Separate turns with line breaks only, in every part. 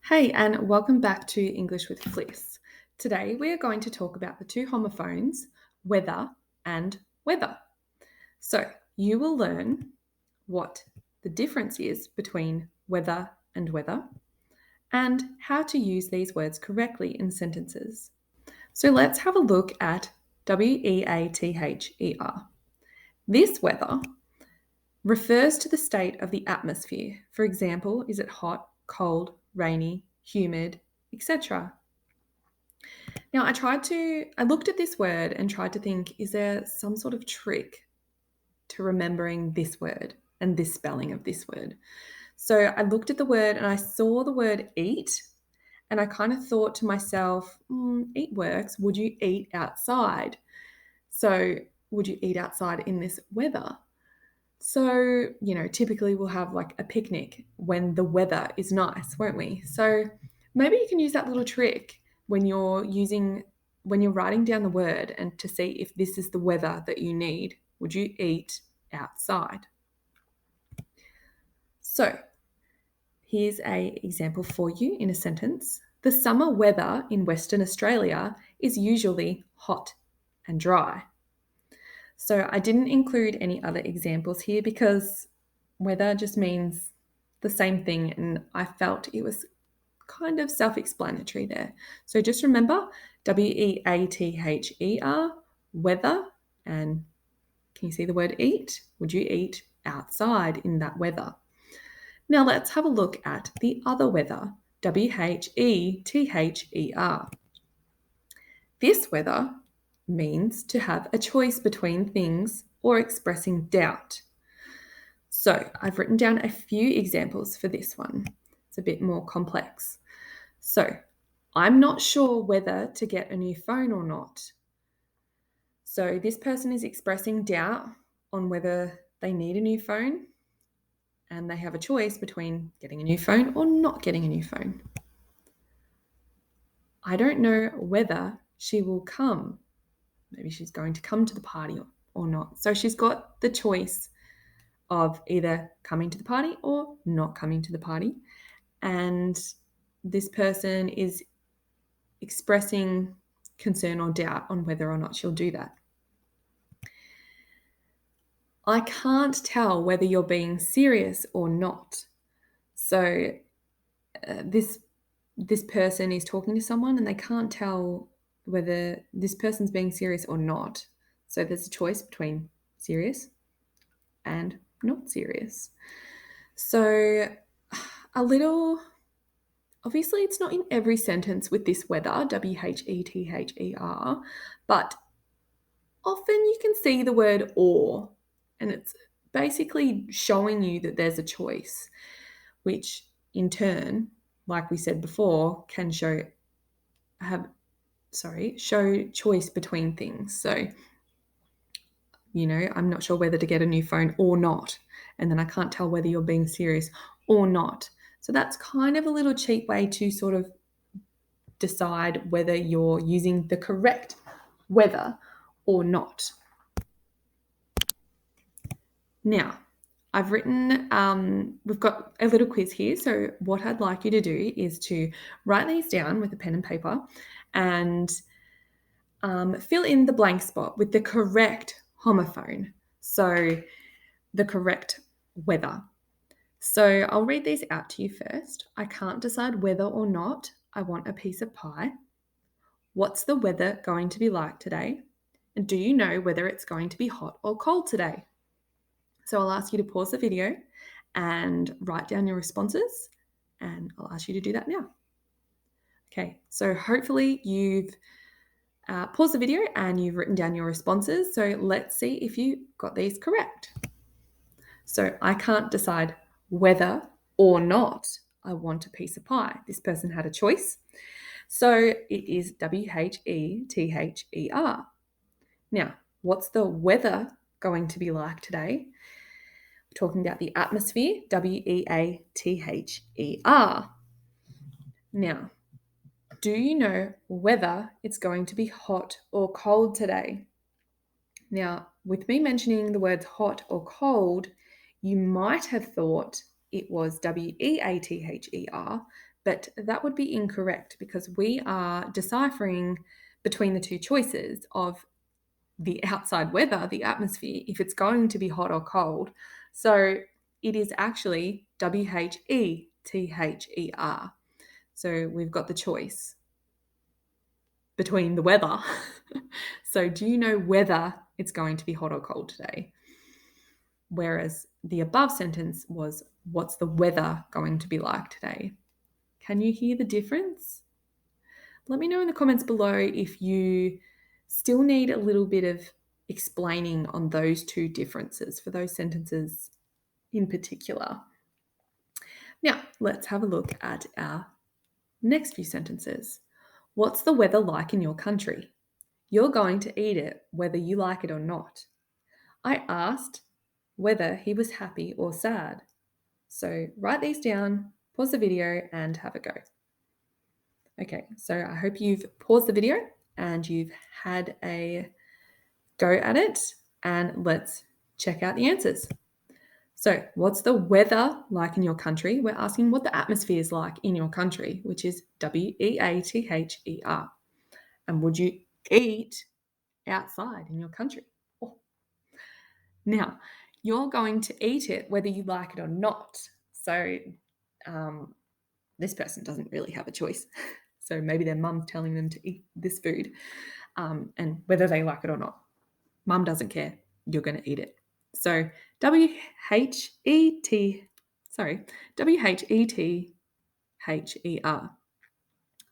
Hey, and welcome back to English with Fliss. Today we are going to talk about the two homophones, whether and weather. So you will learn what the difference is between whether and weather and how to use these words correctly in sentences. So let's have a look at weather. This weather refers to the state of the atmosphere. For example, is it hot, cold, rainy, humid, etc.? Now, I looked at this word and tried to think, is there some sort of trick to remembering this word and this spelling of this word? So I looked at the word and I saw the word eat, and I kind of thought to myself, eat works. Would you eat outside? So, would you eat outside in this weather? So, typically we'll have like a picnic when the weather is nice, won't we? So, maybe you can use that little trick when you're writing down the word and to see if this is the weather that you need. Would you eat outside? So, here's an example for you in a sentence. The summer weather in Western Australia is usually hot and dry. So I didn't include any other examples here because weather just means the same thing, and I felt it was kind of self-explanatory there. So just remember weather, weather, and can you see the word eat? Would you eat outside in that weather? Now let's have a look at the other weather, weather. This weather means to have a choice between things or expressing doubt. So I've written down a few examples for this one. It's a bit more complex. So I'm not sure whether to get a new phone or not. So this person is expressing doubt on whether they need a new phone, and they have a choice between getting a new phone or not getting a new phone. I don't know whether she will come. Maybe she's going to come to the party or not. So she's got the choice of either coming to the party or not coming to the party. And this person is expressing concern or doubt on whether or not she'll do that. I can't tell whether you're being serious or not. So this person is talking to someone and they can't tell whether this person's being serious or not. So there's a choice between serious and not serious. So obviously it's not in every sentence with this weather, weather, but often you can see the word or, and it's basically showing you that there's a choice, which in turn, like we said before, can show choice between things. So, I'm not sure whether to get a new phone or not. And then I can't tell whether you're being serious or not. So that's kind of a little cheap way to sort of decide whether you're using the correct weather or not. Now, I've written, we've got a little quiz here. So what I'd like you to do is to write these down with a pen and paper and fill in the blank spot with the correct homophone. So the correct weather. So I'll read these out to you first. I can't decide whether or not I want a piece of pie. What's the weather going to be like today? And do you know whether it's going to be hot or cold today? So I'll ask you to pause the video and write down your responses, and I'll ask you to do that now. Okay, so hopefully you've paused the video and you've written down your responses. So let's see if you got these correct. So I can't decide whether or not I want a piece of pie. This person had a choice. So it is weather. Now, what's the weather going to be like today? We're talking about the atmosphere, weather. Now, do you know whether it's going to be hot or cold today? Now, with me mentioning the words hot or cold, you might have thought it was weather, but that would be incorrect because we are deciphering between the two choices of the outside weather, the atmosphere, if it's going to be hot or cold. So it is actually WHETHER. So we've got the choice between the weather. So do you know whether it's going to be hot or cold today? Whereas the above sentence was, what's the weather going to be like today? Can you hear the difference? Let me know in the comments below if you still need a little bit of explaining on those two differences for those sentences in particular. Now, let's have a look at our next few sentences. What's the weather like in your country? You're going to eat it whether you like it or not. I asked whether he was happy or sad. So write these down, pause the video, and have a go. Okay, so I hope you've paused the video and you've had a go at it, and let's check out the answers. So, what's the weather like in your country? We're asking what the atmosphere is like in your country, which is WEATHER. And would you eat outside in your country? Oh. Now, you're going to eat it whether you like it or not. So, this person doesn't really have a choice. So maybe their mum's telling them to eat this food, and whether they like it or not. Mum doesn't care. You're going to eat it. So WHETHER.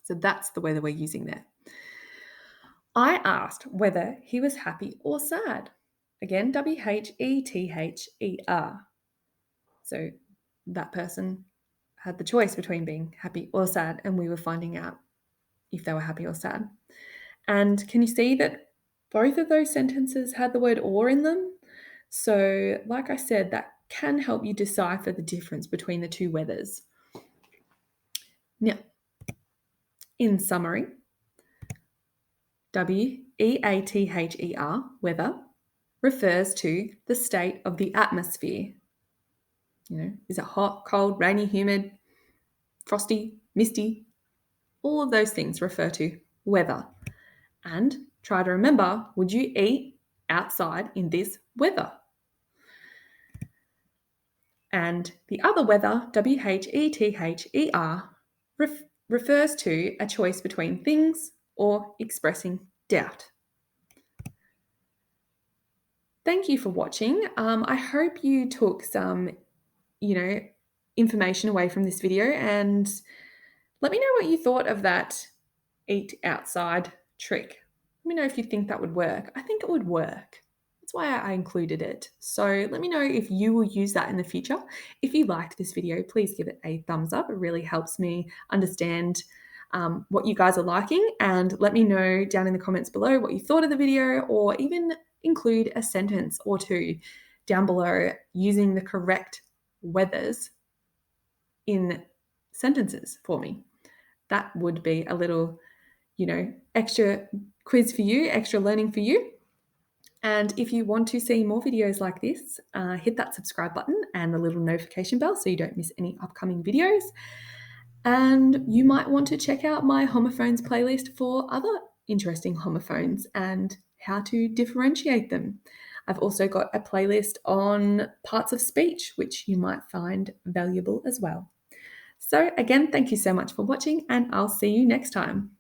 So that's the weather we're using there. I asked whether he was happy or sad. Again, WHETHER. So that person had the choice between being happy or sad, and we were finding out if they were happy or sad. And can you see that both of those sentences had the word or in them? So, like I said, that can help you decipher the difference between the two weathers. Now, in summary, WEATHER, weather, refers to the state of the atmosphere. Is it hot, cold, rainy, humid, frosty, misty? All of those things refer to weather. And try to remember, would you eat outside in this weather? And the other weather, WHETHER, refers to a choice between things or expressing doubt. Thank you for watching. I hope you took some, information away from this video, and let me know what you thought of that eat outside trick. Let me know if you think that would work. I think it would work. That's why I included it. So let me know if you will use that in the future. If you liked this video, please give it a thumbs up. It really helps me understand what you guys are liking, and let me know down in the comments below what you thought of the video, or even include a sentence or two down below using the correct weathers in sentences for me. That would be a little, extra quiz for you, extra learning for you. And if you want to see more videos like this, hit that subscribe button and the little notification bell so you don't miss any upcoming videos. And you might want to check out my Homophones playlist for other interesting homophones and how to differentiate them. I've also got a playlist on parts of speech, which you might find valuable as well. So again, thank you so much for watching, and I'll see you next time.